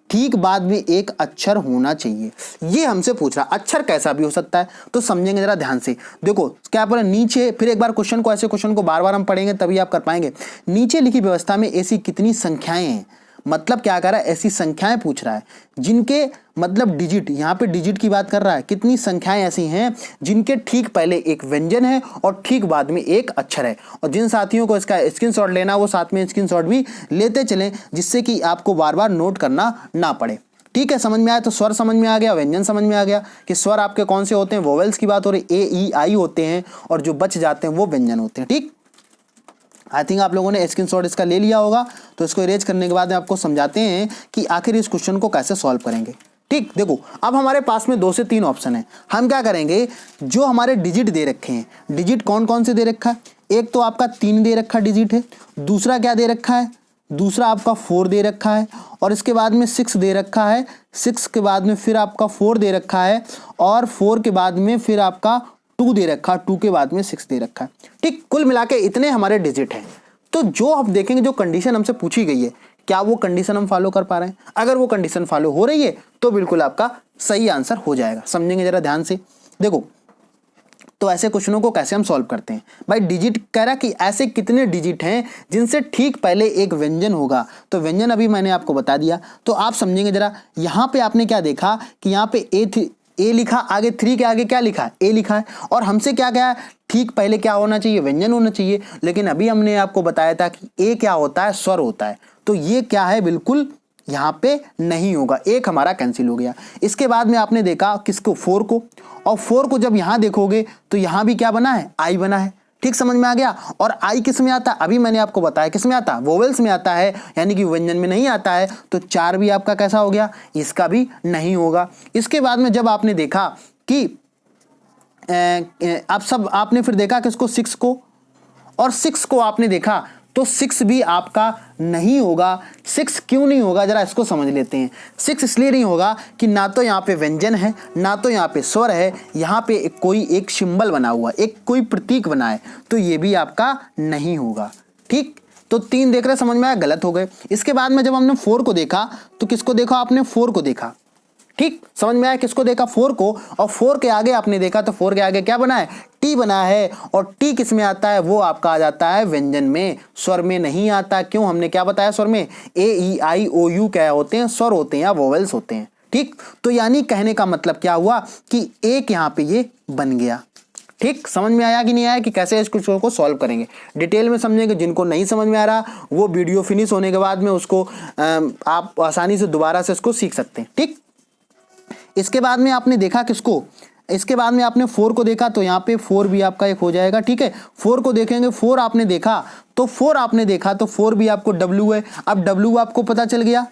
A: ठीक बाद में एक अक्षर होना चाहिए। ये हमसे पूछ रहा, अक्षर कैसा भी हो सकता है। तो समझेंगे जरा ध्यान से। देखो क्या बोला, नीचे, फिर एक बार क्वेश्चन को, ऐसे क्वेश्चन को बार बार हम पढ़ेंगे तभी आप कर पाएंगे। नीचे लिखी व्यवस्था में ऐसी कितनी संख्याएं हैं, मतलब क्या कर रहा है, ऐसी संख्याएं पूछ रहा है जिनके, मतलब डिजिट, यहाँ पे डिजिट की बात कर रहा है। कितनी संख्याएं ऐसी हैं जिनके ठीक पहले एक व्यंजन है और ठीक बाद में एक अक्षर है। और जिन साथियों को इसका स्क्रीनशॉट लेना वो साथ में स्क्रीनशॉट भी लेते चलें, जिससे कि आपको बार बार नोट करना ना पड़े। ठीक है, समझ में आया। तो स्वर समझ में आ गया, व्यंजन समझ में आ गया कि स्वर आपके कौन से होते हैं, वोवेल्स की बात हो रही, ए, ई, आई होते हैं, और जो बच जाते हैं वो व्यंजन होते हैं। ठीक, आई थिंक आप लोगों ने स्क्रीनशॉट इसका ले लिया होगा। तो इसको इरेज करने के बाद में आपको समझाते हैं कि आखिर इस क्वेश्चन को कैसे सॉल्व करेंगे। ठीक, देखो अब हमारे पास में 2 से 3 ऑप्शन है। हम क्या करेंगे, जो हमारे डिजिट दे रखे हैं, डिजिट कौन कौन से दे रखा है, एक तो आपका 3 दे रखा डिजिट है, दूसरा क्या दे रखा है, दूसरा आपका 4 दे रखा है और इसके बाद में 6 दे रखा है, 6 के बाद में फिर आपका 4 दे रखा है और 4 के बाद में फिर आपका 2 दे रखा, 2 के बाद में 6 दे रखा है। ठीक, कुल मिला के इतने हमारे डिजिट हैं। तो जो आप देखेंगे जो कंडीशन हमसे पूछी गई है, क्या वो कंडीशन हम फॉलो कर पा रहे हैं? अगर वो कंडीशन फॉलो हो रही है तो बिल्कुल आपका सही आंसर हो जाएगा। समझेंगे जरा ध्यान से, देखो तो ऐसे क्वेश्चनों को कैसे हम सॉल्व करते हैं भाई। डिजिट कह रहा कि ऐसे कितने डिजिट हैं जिनसे ठीक पहले एक व्यंजन होगा, तो व्यंजन अभी मैंने आपको बता दिया। तो आप समझेंगे जरा, यहाँ पे आपने क्या देखा कि यहाँ पे ए लिखा, आगे 3 के आगे क्या लिखा है? ए लिखा है। और हमसे क्या क्या है, ठीक पहले क्या होना चाहिए? व्यंजन होना चाहिए। लेकिन अभी हमने आपको बताया था कि ए क्या होता है? स्वर होता है। तो ये क्या है, बिल्कुल यहाँ पे नहीं होगा, एक हमारा कैंसिल हो गया। इसके बाद में आपने देखा किसको? 4 को। और 4 को जब यहाँ देखोगे तो यहाँ भी क्या बना है? आई बना है। ठीक, समझ में आ गया। और आई किस में आता है? अभी मैंने आपको बताया किस में आता है? वोवेल्स में आता है, यानी कि व्यंजन में नहीं आता है। तो 4 भी आपका कैसा हो गया? इसका भी नहीं होगा। इसके बाद में जब आपने देखा कि आप सब आपने फिर देखा किसको? 6 को। और 6 को आपने देखा तो 6 भी आपका नहीं होगा। 6 क्यों नहीं होगा, जरा इसको समझ लेते हैं। 6 इसलिए नहीं होगा कि ना तो यहाँ पे व्यंजन है, ना तो यहाँ पे स्वर है, यहाँ पे कोई एक सिंबल बना हुआ, एक कोई प्रतीक बना है, तो ये भी आपका नहीं होगा। ठीक, तो 3 देख रहे, समझ में आया? गलत हो गए। इसके बाद में जब हमने 4 को देखा तो किसको देखा आपने? 4 को देखा। ठीक, समझ में आया? किसको देखा? 4 को। और 4 के आगे आपने देखा तो 4 के आगे क्या बना है? टी बना है। और टी किस में आता है? वो आपका आ जाता है व्यंजन में, स्वर में नहीं आता। क्यों? हमने क्या बताया? स्वर में ए ई आई ओ यू क्या होते हैं? स्वर होते हैं या वोवेल्स होते हैं। ठीक, तो यानी कहने का मतलब क्या हुआ कि एक यहाँ पे ये बन गया। ठीक, समझ में आया कि नहीं आया कि कैसे इस क्वेश्चन को सॉल्व करेंगे? डिटेल में समझेंगे। जिनको नहीं समझ में आ रहा वो वीडियो फिनिश होने के बाद में उसको आप आसानी से दोबारा से इसको सीख सकते हैं। ठीक, इसके बाद में आपने देखा किसको? इसके बाद में आपने 4 को देखा तो यहाँ पे 4 भी आपका एक हो जाएगा। ठीक है, 4 को देखेंगे, 4 आपने देखा तो 4 आपने देखा तो 4 भी आपको W है। अब W आपको पता चल गया,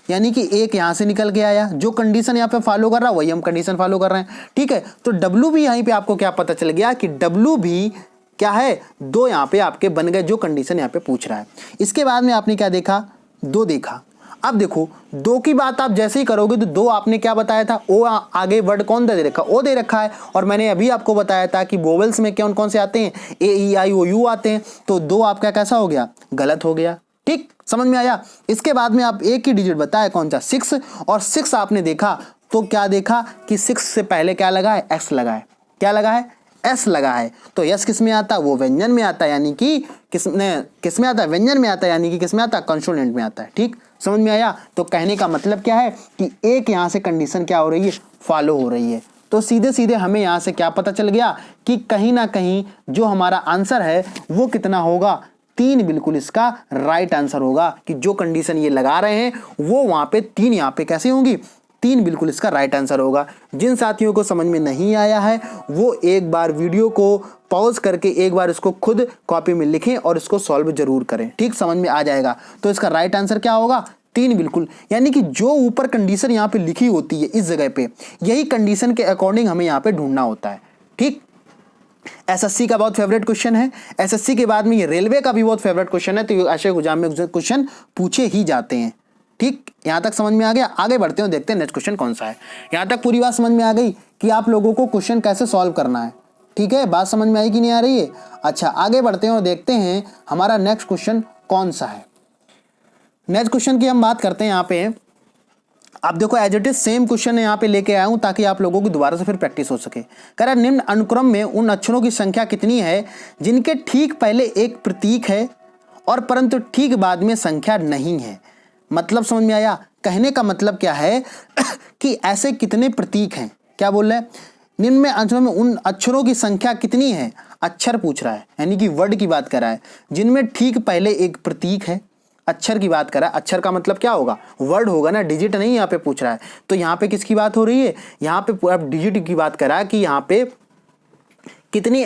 A: यानी कि एक यहाँ से निकल के आया। जो कंडीशन यहाँ पे फॉलो कर रहा है वही हम कंडीशन फॉलो कर रहे हैं। ठीक है, तो W भी यहीं पे आपको क्या पता चल गया कि W भी क्या है? 2 यहाँ पे आपके बन गए, जो कंडीशन यहाँ पे पूछ रहा है। इसके बाद में आपने क्या देखा? 2 देखा। अब देखो 2 की बात आप जैसे ही करोगे तो 2 आपने क्या बताया था? ओ आगे वर्ड कौन दे रखा? ओ दे रखा है। और मैंने अभी आपको बताया था कि वोवेल्स में कौन कौन से आते हैं? ए ई आई ओ यू आते हैं। तो 2 आपका कैसा हो गया? गलत हो गया। ठीक, समझ में आया? इसके बाद में आप एक ही डिजिट बताया, कौन सा? 6। और 6 आपने देखा तो क्या देखा कि 6 से पहले क्या लगा है? एक्स लगा है। क्या लगा है? एस लगा है। तो यस किस में आता है? वो व्यंजन में आता है, यानी कि किस में आता है? व्यंजन में आता है, यानी कि किस में आता है? कंसोनेंट में आता है। ठीक, समझ में आया? तो कहने का मतलब क्या है कि एक यहाँ से कंडीशन क्या हो रही है? फॉलो हो रही है। तो सीधे सीधे हमें यहाँ से क्या पता चल गया कि कहीं ना कहीं जो हमारा आंसर है वो कितना होगा? 3 बिल्कुल इसका राइट आंसर होगा। कि जो कंडीशन ये लगा रहे हैं वो वहाँ पे 3 यहाँ पे कैसे होंगी? 3 बिल्कुल इसका राइट आंसर होगा। जिन साथियों को समझ में नहीं आया है वो एक बार वीडियो को पॉज करके एक बार इसको खुद कॉपी में लिखें और इसको सॉल्व जरूर करें। ठीक, समझ में आ जाएगा। तो इसका राइट आंसर क्या होगा? 3 बिल्कुल, यानी कि जो ऊपर कंडीशन यहाँ पे लिखी होती है इस जगह पे, यही कंडीशन के अकॉर्डिंग हमें यहाँ पे ढूंढना होता है। ठीक, एसएससी का बहुत फेवरेट क्वेश्चन है। एसएससी के बाद में ये रेलवे का भी बहुत फेवरेट क्वेश्चन है। तो ऐसे एग्जाम में क्वेश्चन पूछे ही जाते हैं। ठीक, यहाँ तक समझ में आ गया? आगे बढ़ते हैं, देखते हैं नेक्स्ट क्वेश्चन कौन सा है। यहाँ तक पूरी बात समझ में आ गई कि आप लोगों को क्वेश्चन कैसे सॉल्व करना है। ठीक है, बात समझ में आई कि नहीं आ रही है? अच्छा, आगे बढ़ते हैं और देखते हैं हमारा नेक्स्ट क्वेश्चन कौन सा है। नेक्स्ट क्वेश्चन की हम बात करते हैं। यहाँ पे आप देखो as it is same question यहाँ पे लेके आया हूँ ताकि आप लोगों की दोबारा से फिर प्रैक्टिस हो सके। कह रहा है निम्न अनुक्रम में उन अक्षरों की संख्या कितनी है जिनके ठीक पहले एक प्रतीक है और परंतु ठीक बाद में संख्या नहीं है? मतलब समझ में आया? कहने का मतलब क्या है कि ऐसे कितने प्रतीक हैं? क्या बोल रहे हैं? निम्न में अक्षरों में उन अक्षरों की संख्या कितनी है? अक्षर पूछ रहा है, यानी कि वर्ड की बात कर रहा है, जिनमें ठीक पहले एक प्रतीक है। अक्षर की बात कर रहा है। अक्षर का मतलब क्या होगा? वर्ड होगा ना, डिजिट नहीं यहाँ पे पूछ रहा है। तो यहाँ पे किसकी बात हो रही है? यहाँ पे अब डिजिट की बात कर रहा है कि यहाँ पे कितनी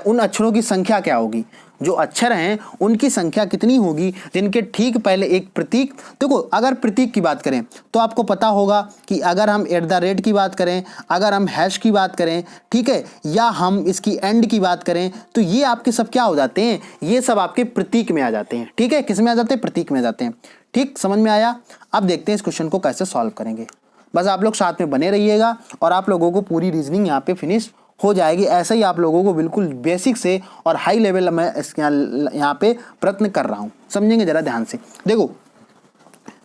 A: उन अक्षरों की संख्या क्या होगी? जो अक्षर हैं उनकी संख्या कितनी होगी जिनके ठीक पहले एक प्रतीक, देखो अगर प्रतीक की बात करें तो आपको पता होगा कि अगर हम @ की बात करें, अगर हम हैश की बात करें, ठीक है, या हम इसकी एंड की बात करें, तो ये आपके सब क्या हो जाते हैं, ये सब आपके प्रतीक में आ जाते हैं। ठीक है, किस में आ जाते हैं, प्रतीक में आ जाते हैं। ठीक, समझ में आया। अब देखते हैं इस क्वेश्चन को कैसे सॉल्व करेंगे। बस आप लोग साथ में बने रहिएगा और आप लोगों को पूरी रीजनिंग यहाँ पे फिनिश हो जाएगी। ऐसे ही आप लोगों को बिल्कुल बेसिक से और हाई लेवल में यहाँ पे प्रयत्न कर रहा हूँ, समझेंगे जरा ध्यान से। देखो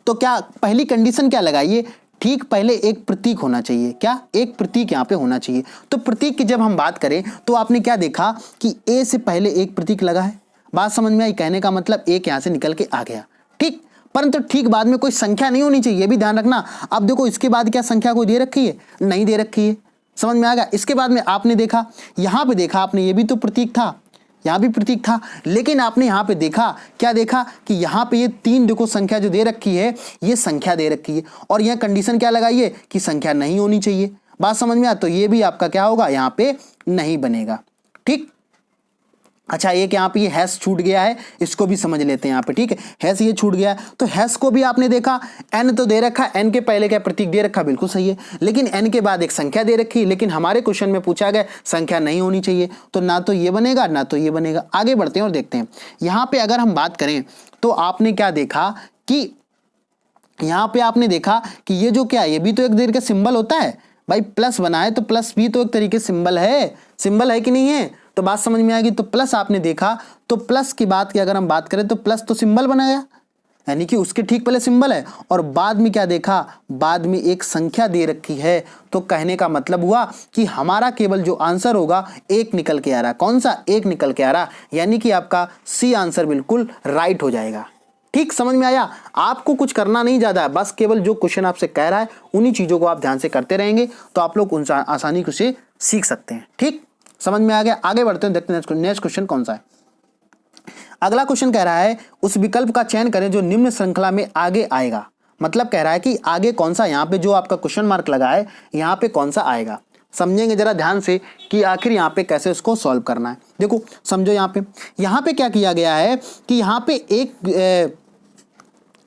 A: तो क्या पहली कंडीशन क्या लगाइए, ठीक पहले एक प्रतीक होना चाहिए। क्या, एक प्रतीक यहाँ पे होना चाहिए। तो प्रतीक की जब हम बात करें तो आपने क्या देखा कि ए से पहले एक प्रतीक लगा है। बात समझ में आई, कहने का मतलब एक यहाँ से निकल के आ गया। ठीक, परंतु ठीक बाद में कोई संख्या नहीं होनी चाहिए, ये भी ध्यान रखना। अब देखो इसके बाद क्या संख्या कोई दे रखी है, नहीं दे रखी है, समझ में आ गया। इसके बाद में आपने देखा, यहाँ पे देखा आपने, ये भी तो प्रतीक था, यहाँ भी प्रतीक था, लेकिन आपने यहाँ पे देखा, क्या देखा कि यहाँ पे ये 3 देखो संख्या जो दे रखी है, ये संख्या दे रखी है और यह कंडीशन क्या लगाई है कि संख्या नहीं होनी चाहिए। बात समझ में आ, तो ये भी आपका क्या होगा, यहाँ पे नहीं बनेगा। ठीक, अच्छा एक यहाँ पे ये हैश छूट गया है, इसको भी समझ लेते हैं यहाँ पे। ठीक है, हैश ये छूट गया है, तो हैश को भी आपने देखा, एन तो दे रखा, एन के पहले क्या प्रतीक दे रखा, बिल्कुल सही है, लेकिन एन के बाद एक संख्या दे रखी, लेकिन हमारे क्वेश्चन में पूछा गया संख्या नहीं होनी चाहिए, तो ना तो ये बनेगा ना तो ये बनेगा। आगे बढ़ते हैं और देखते हैं। यहाँ पे अगर हम बात करें तो आपने क्या देखा कि यहाँ पे आपने देखा कि ये जो क्या है, ये भी तो एक तरीके का सिंबल होता है भाई, प्लस बना है तो प्लस भी तो एक तरीके सिंबल है कि नहीं है, तो बात समझ में आएगी। तो प्लस आपने देखा, तो प्लस की बात की अगर हम बात करें तो प्लस तो सिंबल बनाया, यानी कि उसके ठीक पहले सिंबल है, और बाद में क्या देखा, बाद में एक संख्या दे रखी है, तो कहने का मतलब हुआ कि हमारा केवल जो आंसर होगा एक निकल के आ रहा। कौन सा, एक निकल के आ रहा, यानी कि आपका सी आंसर बिल्कुल राइट हो जाएगा। ठीक, समझ में आया। आपको कुछ करना नहीं ज्यादा है, बस केवल जो क्वेश्चन आपसे कह रहा है उन्हीं चीजों को आप ध्यान से करते रहेंगे तो आप लोग उनसे आसानी से सीख सकते हैं। ठीक, समझ में आ गया। आगे बढ़ते हैं, देखते हैं नेक्स्ट क्वेश्चन कौन सा है। अगला क्वेश्चन कह रहा है उस विकल्प का चयन करें जो निम्न श्रृंखला में आगे आएगा। मतलब कह रहा है कि आगे कौन सा, यहाँ पे जो आपका क्वेश्चन मार्क लगा है यहाँ पे कौन सा आएगा। समझेंगे जरा ध्यान से कि आखिर यहाँ पे कैसे इसको सॉल्व करना है। देखो समझो, यहाँ पे क्या किया गया है कि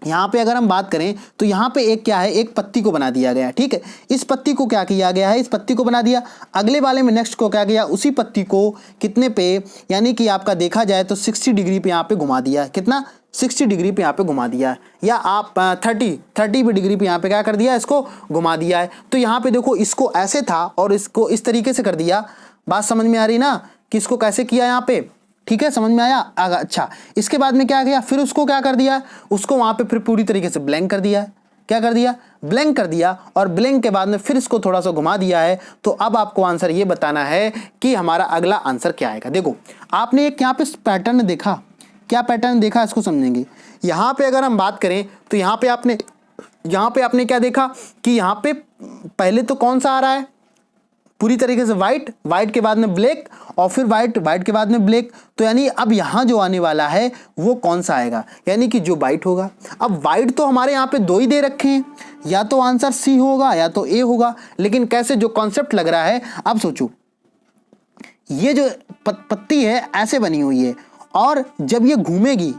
A: यहाँ पे अगर हम बात करें तो यहाँ पे एक क्या है, एक पत्ती को बना दिया गया है। ठीक है, इस पत्ती को क्या किया गया है, इस पत्ती को बना दिया। अगले वाले में नेक्स्ट को क्या किया, उसी पत्ती को कितने पे, यानी कि आपका देखा जाए तो 60 डिग्री पे यहाँ पे घुमा दिया है। कितना, 60 डिग्री पे यहाँ पे घुमा दिया है, या आप 30 डिग्री पे यहाँ पे क्या कर दिया, इसको घुमा दिया है। तो यहाँ पे देखो इसको ऐसे था और इसको इस तरीके से कर दिया। बात समझ में आ रही ना कि इसको कैसे किया यहाँ पे। ठीक है, समझ में आया। अच्छा, इसके बाद में क्या किया, फिर उसको क्या कर दिया, उसको वहां पे फिर पूरी तरीके से ब्लैंक कर दिया है। क्या कर दिया, ब्लैंक कर दिया, और ब्लैंक के बाद में फिर इसको थोड़ा सा घुमा दिया है। तो अब आपको आंसर ये बताना है कि हमारा अगला आंसर क्या आएगा। देखो आपने एक यहाँ पे पैटर्न देखा, क्या पैटर्न देखा, इसको समझेंगे। यहाँ पे अगर हम बात करें तो यहाँ पे आपने क्या देखा कि यहाँ पे पहले तो कौन सा आ रहा है, पूरी तरीके से व्हाइट के बाद में ब्लैक, और फिर व्हाइट के बाद में ब्लैक। तो यानी अब यहाँ जो आने वाला है वो कौन सा आएगा, यानी कि जो व्हाइट होगा। अब व्हाइट तो हमारे यहाँ पे 2 ही दे रखे हैं, या तो आंसर सी होगा या तो ए होगा, लेकिन कैसे जो कॉन्सेप्ट लग रहा है, अब सोचो ये जो पत्ती है ऐसे बनी हुई है, और जब ये घूमेगी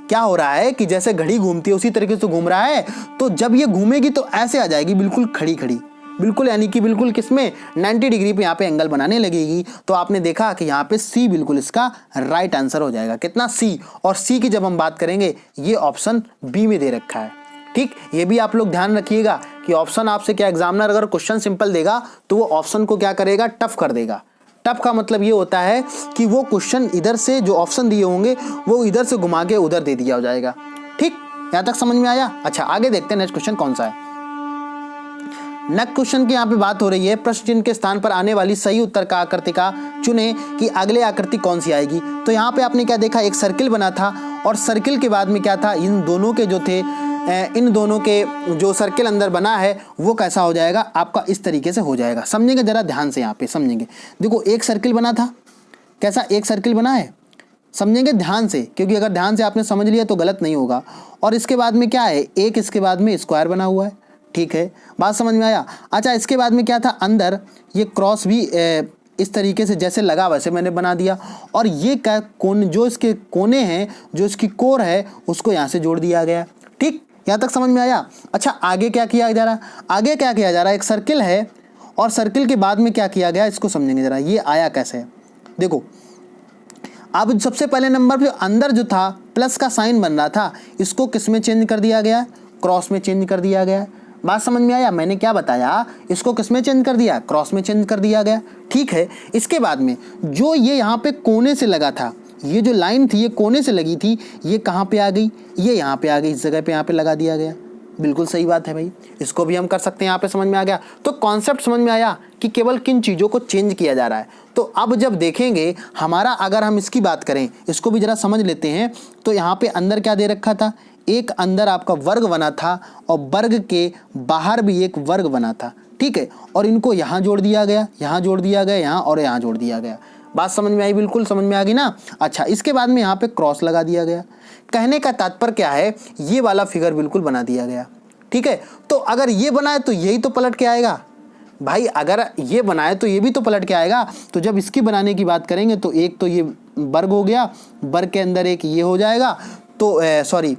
A: क्या हो रहा है कि जैसे घड़ी घूमती है उसी तरीके से घूम रहा है, तो जब ये घूमेगी तो ऐसे आ जाएगी बिल्कुल खड़ी, बिल्कुल, यानी कि बिल्कुल किसमें 90 डिग्री पे यहाँ पे एंगल बनाने लगेगी। तो आपने देखा कि यहाँ पे सी बिल्कुल इसका राइट आंसर हो जाएगा। कितना, सी। और सी की जब हम बात करेंगे ये ऑप्शन बी में दे रखा है। ठीक, ये भी आप लोग ध्यान रखिएगा कि ऑप्शन आपसे क्या, एग्जामिनर अगर क्वेश्चन सिंपल देगा तो वो ऑप्शन को क्या करेगा, टफ कर देगा। टफ का मतलब ये होता है कि वो क्वेश्चन इधर से जो ऑप्शन दिए होंगे वो इधर से घुमा के उधर दे दिया हो जाएगा। ठीक, यहाँ तक समझ में आया। अच्छा आगे देखते हैं नेक्स्ट क्वेश्चन कौन सा है। नेक्स्ट क्वेश्चन की यहाँ पे बात हो रही है, प्रश्न चिन्ह के स्थान पर आने वाली सही उत्तर का आकृति का चुने कि अगले आकृति कौन सी आएगी। तो यहाँ पे आपने क्या देखा, एक सर्किल बना था, और सर्किल के बाद में क्या था, इन दोनों के जो सर्किल अंदर बना है वो कैसा हो जाएगा, आपका इस तरीके से हो जाएगा। समझेंगे जरा ध्यान से, यहाँ पे समझेंगे। देखो एक सर्किल बना था, कैसा एक सर्किल बना है, समझेंगे ध्यान से, क्योंकि अगर ध्यान से आपने समझ लिया तो गलत नहीं होगा। और इसके बाद में क्या है, एक इसके बाद में स्क्वायर बना हुआ है। ठीक है, बात समझ में आया। अच्छा इसके बाद में क्या था, अंदर ये क्रॉस भी इस तरीके से जैसे लगा वैसे मैंने बना दिया। और ये क्या कोन, जो इसके कोने हैं, जो इसकी कोर है, उसको यहाँ से जोड़ दिया गया। ठीक, यहाँ तक समझ में आया। अच्छा, आगे क्या किया जा रहा है? आगे क्या किया जा रहा है? एक सर्किल है और सर्किल के बाद में क्या किया गया, इसको समझेंगे जरा। ये आया कैसे है, देखो। अब सबसे पहले नंबर पे अंदर जो था प्लस का साइन बन रहा था, इसको किस में चेंज कर दिया गया? क्रॉस में चेंज कर दिया गया। बात समझ में आया? मैंने क्या बताया, इसको किस में चेंज कर दिया? क्रॉस में चेंज कर दिया गया। ठीक है, इसके बाद में जो ये यहाँ पे कोने से लगा था, ये जो लाइन थी ये कोने से लगी थी, ये कहाँ पे आ गई? ये यहाँ पे आ गई, इस जगह पे यहाँ पे लगा दिया गया। बिल्कुल सही बात है भाई, इसको भी हम कर सकते हैं। यहाँ पे समझ में आ गया। तो कॉन्सेप्ट समझ में आया कि केवल किन चीज़ों को चेंज किया जा रहा है। तो अब जब देखेंगे हमारा, अगर हम इसकी बात करें, इसको भी जरा समझ लेते हैं। तो यहाँ पे अंदर क्या दे रखा था? एक अंदर आपका वर्ग बना था और वर्ग के बाहर भी एक वर्ग बना था। ठीक है, और इनको यहाँ जोड़ दिया गया, यहाँ जोड़ दिया गया, यहाँ और यहाँ जोड़ दिया गया। बात समझ में आई? बिल्कुल समझ में आ गई ना। अच्छा, इसके बाद में यहाँ पे क्रॉस लगा दिया गया। कहने का तात्पर्य क्या है, ये वाला फिगर बिल्कुल बना दिया गया। ठीक है, तो अगर ये बनाए तो यही तो पलट के आएगा भाई, अगर ये बनाए तो ये भी तो पलट के आएगा। तो जब इसकी बनाने की बात करेंगे तो एक तो ये वर्ग हो गया, वर्ग के अंदर एक ये हो जाएगा, तो सॉरी,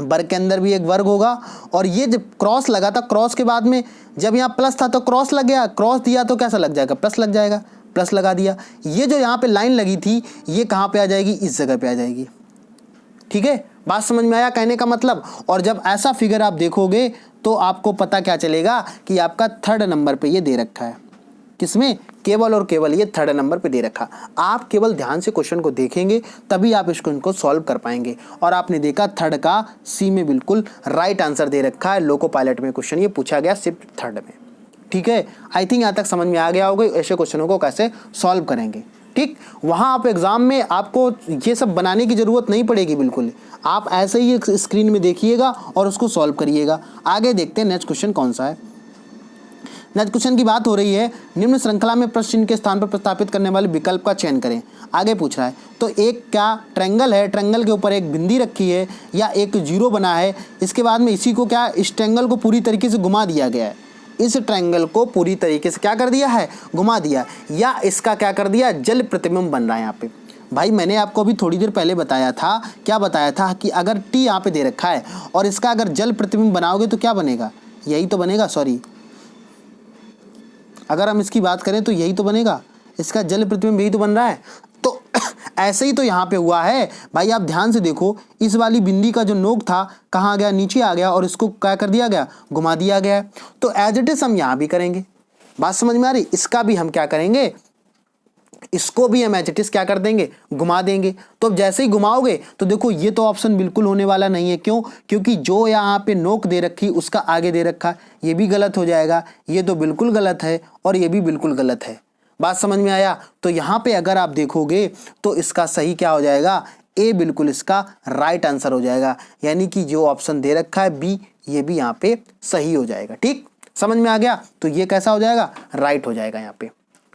A: वर्ग के अंदर भी एक वर्ग होगा। और ये जब क्रॉस लगा था, क्रॉस के बाद में जब यहाँ प्लस था तो क्रॉस लग गया, क्रॉस दिया तो कैसा लग जाएगा? प्लस लग जाएगा, प्लस लगा दिया। ये जो यहाँ पे लाइन लगी थी, ये कहाँ पे आ जाएगी? इस जगह पे आ जाएगी। ठीक है, बात समझ में आया कहने का मतलब। और जब ऐसा फिगर आप देखोगे तो आपको पता क्या चलेगा कि आपका थर्ड नंबर पे ये दे रखा है। किसमें? केवल और केवल ये थर्ड नंबर पे दे रखा। आप केवल ध्यान से क्वेश्चन को देखेंगे तभी आप इनको सॉल्व कर पाएंगे। और आपने देखा थर्ड का सी में बिल्कुल राइट आंसर दे रखा है। लोको पायलट में क्वेश्चन ये पूछा गया सिर्फ थर्ड में। ठीक है, आई थिंक यहाँ तक समझ में आ गया होगा ऐसे क्वेश्चनों को कैसे सॉल्व करेंगे। ठीक, वहाँ आप एग्जाम में आपको ये सब बनाने की ज़रूरत नहीं पड़ेगी बिल्कुल। आप ऐसे ही स्क्रीन में देखिएगा और उसको सॉल्व करिएगा। आगे देखते हैं नेक्स्ट क्वेश्चन कौन सा है। नेक्स्ट क्वेश्चन की बात हो रही है, निम्न श्रृंखला में प्रश्न चिन्ह के स्थान पर प्रस्तापित करने वाले विकल्प का चयन करें। आगे पूछ रहा है, तो एक क्या ट्रायंगल है, ट्रायंगल के ऊपर एक बिंदी रखी है या एक जीरो बना है। इसके बाद में इसी को क्या, इस ट्रायंगल को पूरी तरीके से घुमा दिया गया है। इस ट्रायंगल को पूरी तरीके से क्या कर दिया है? घुमा दिया। या इसका क्या कर दिया? जल प्रतिबिंब बन रहा है यहाँ पे। भाई मैंने आपको अभी थोड़ी देर पहले बताया था, क्या बताया था कि अगर टी यहाँ पे दे रखा है और इसका अगर जल प्रतिबिंब बनाओगे तो क्या बनेगा? यही तो बनेगा। सॉरी, अगर हम इसकी बात करें तो यही तो बनेगा, इसका जल प्रतिबिंब यही तो बन रहा है। तो ऐसे ही तो यहाँ पे हुआ है भाई। आप ध्यान से देखो, इस वाली बिंदी का जो नोक था कहाँ गया? नीचे आ गया और इसको क्या कर दिया गया? घुमा दिया गया। तो एज इट इज हम यहाँ भी करेंगे। बात समझ में आ रही? इसका भी हम क्या करेंगे? इसको भी हम एज इट इज क्या कर देंगे? घुमा देंगे। तो अब जैसे ही घुमाओगे तो देखो ये तो ऑप्शन बिल्कुल होने वाला नहीं है। क्यों? क्योंकि जो यहाँ पे नोक दे रखी उसका आगे दे रखा, ये भी गलत हो जाएगा। ये तो बिल्कुल गलत है और ये भी बिल्कुल गलत है। बात समझ में आया? तो यहाँ पे अगर आप देखोगे तो इसका सही क्या हो जाएगा? ए बिल्कुल इसका राइट आंसर हो जाएगा। यानी कि जो ऑप्शन दे रखा है बी, ये भी यहाँ पे सही हो जाएगा। ठीक, समझ में आ गया? तो ये कैसा हो जाएगा? राइट हो जाएगा यहाँ पे।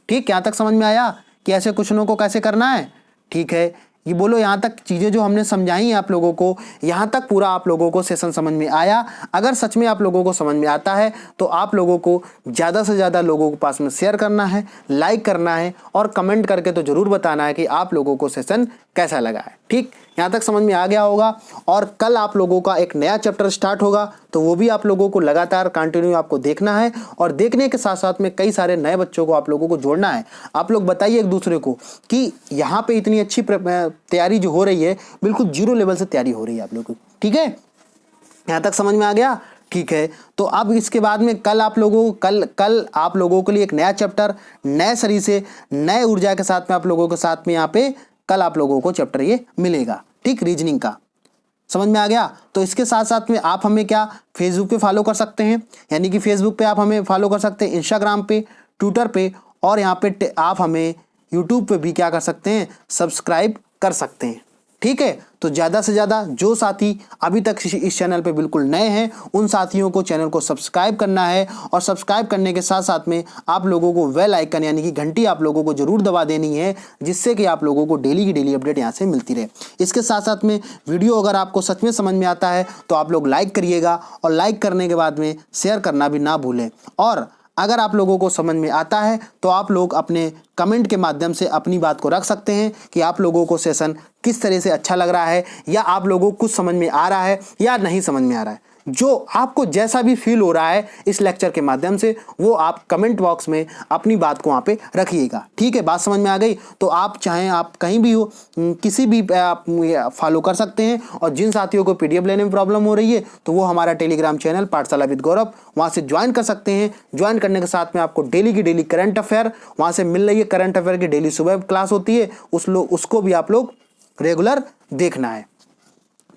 A: ठीक, यहाँ तक समझ में आया कि ऐसे क्वेश्चनों को कैसे करना है? ठीक है, ये बोलो यहाँ तक चीज़ें जो हमने समझाई आप लोगों को, यहाँ तक पूरा आप लोगों को सेशन समझ में आया? अगर सच में आप लोगों को समझ में आता है तो आप लोगों को ज़्यादा से ज़्यादा लोगों के पास में शेयर करना है, लाइक करना है और कमेंट करके तो ज़रूर बताना है कि आप लोगों को सेशन कैसा लगा है। ठीक, यहाँ तक समझ में आ गया होगा। और कल आप लोगों का एक नया चैप्टर स्टार्ट होगा, तो वो भी आप लोगों को लगातार कंटिन्यू आपको देखना है। और देखने के साथ साथ में कई सारे नए बच्चों को आप लोगों को जोड़ना है। आप लोग बताइए एक दूसरे को कि यहाँ पे इतनी अच्छी तैयारी जो हो रही है, बिल्कुल जीरो लेवल से तैयारी हो रही है आप लोगों की। ठीक है, यहाँ तक समझ में आ गया? ठीक है, तो अब इसके बाद में कल आप लोगों कल आप लोगों के लिए एक नया चैप्टर नए शरीर से नए ऊर्जा के साथ में आप लोगों के साथ में यहाँ पे कल आप लोगों को चैप्टर ये मिलेगा। ठीक, रीजनिंग का। समझ में आ गया? तो इसके साथ साथ में आप हमें क्या फेसबुक पे फॉलो कर सकते हैं, यानी कि फेसबुक पे आप हमें फॉलो कर सकते हैं, इंस्टाग्राम पे, ट्विटर पे, और यहाँ पे आप हमें यूट्यूब पे भी क्या कर सकते हैं? सब्सक्राइब कर सकते हैं। ठीक है, तो ज़्यादा से ज़्यादा जो साथी अभी तक इस चैनल पे बिल्कुल नए हैं उन साथियों को चैनल को सब्सक्राइब करना है। और सब्सक्राइब करने के साथ साथ में आप लोगों को बेल आइकन यानी कि घंटी आप लोगों को जरूर दबा देनी है, जिससे कि आप लोगों को डेली की डेली अपडेट यहाँ से मिलती रहे। इसके साथ साथ में वीडियो अगर आपको सच में समझ में आता है तो आप लोग लाइक करिएगा और लाइक करने के बाद में शेयर करना भी ना भूलें। और अगर आप लोगों को समझ में आता है तो आप लोग अपने कमेंट के माध्यम से अपनी बात को रख सकते हैं कि आप लोगों को सेशन किस तरह से अच्छा लग रहा है, या आप लोगों को कुछ समझ में आ रहा है या नहीं समझ में आ रहा है। जो आपको जैसा भी फील हो रहा है इस लेक्चर के माध्यम से, वो आप कमेंट बॉक्स में अपनी बात को वहाँ पे रखिएगा। ठीक है, बात समझ में आ गई? तो आप चाहें आप कहीं भी हो, किसी भी आप फॉलो कर सकते हैं। और जिन साथियों को पीडीएफ लेने में प्रॉब्लम हो रही है तो वो हमारा टेलीग्राम चैनल पाठशाला विद गौरव, वहाँ से ज्वाइन कर सकते हैं। ज्वाइन करने के साथ में आपको डेली की डेली करंट अफेयर वहाँ से मिल रही है। करंट अफेयर की डेली सुबह क्लास होती है, उसको भी आप लोग रेगुलर देखना है।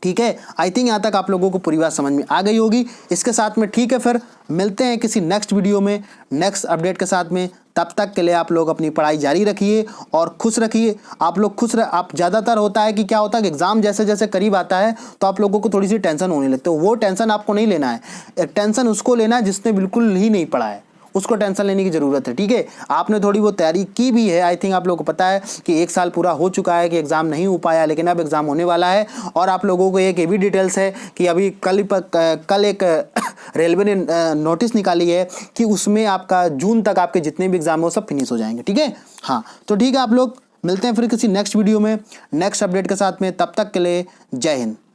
A: ठीक है, आई थिंक यहाँ तक आप लोगों को पूरी बात समझ में आ गई होगी। इसके साथ में ठीक है, फिर मिलते हैं किसी नेक्स्ट वीडियो में नेक्स्ट अपडेट के साथ में। तब तक के लिए आप लोग अपनी पढ़ाई जारी रखिए और खुश रखिए। आप लोग आप ज़्यादातर होता है कि क्या होता है कि एग्जाम जैसे जैसे करीब आता है तो आप लोगों को थोड़ी सी टेंशन होने लगती है। वो टेंशन आपको नहीं लेना है, टेंशन उसको लेना है जिसने बिल्कुल ही नहीं पढ़ा है, उसको टेंशन लेने की ज़रूरत है। ठीक है, आपने थोड़ी बहुत तैयारी की भी है, आई थिंक आप लोगों को पता है कि 1 साल पूरा हो चुका है कि एग्ज़ाम नहीं हो पाया, लेकिन अब एग्ज़ाम होने वाला है। और आप लोगों को एक ये भी डिटेल्स है कि अभी कल एक रेलवे ने नोटिस निकाली है कि उसमें आपका जून तक आपके जितने भी एग्ज़ाम हो सब फिनिश हो जाएंगे। ठीक है, हाँ तो ठीक है, आप लोग मिलते हैं फिर किसी नेक्स्ट वीडियो में नेक्स्ट अपडेट के साथ में। तब तक के लिए जय हिंद।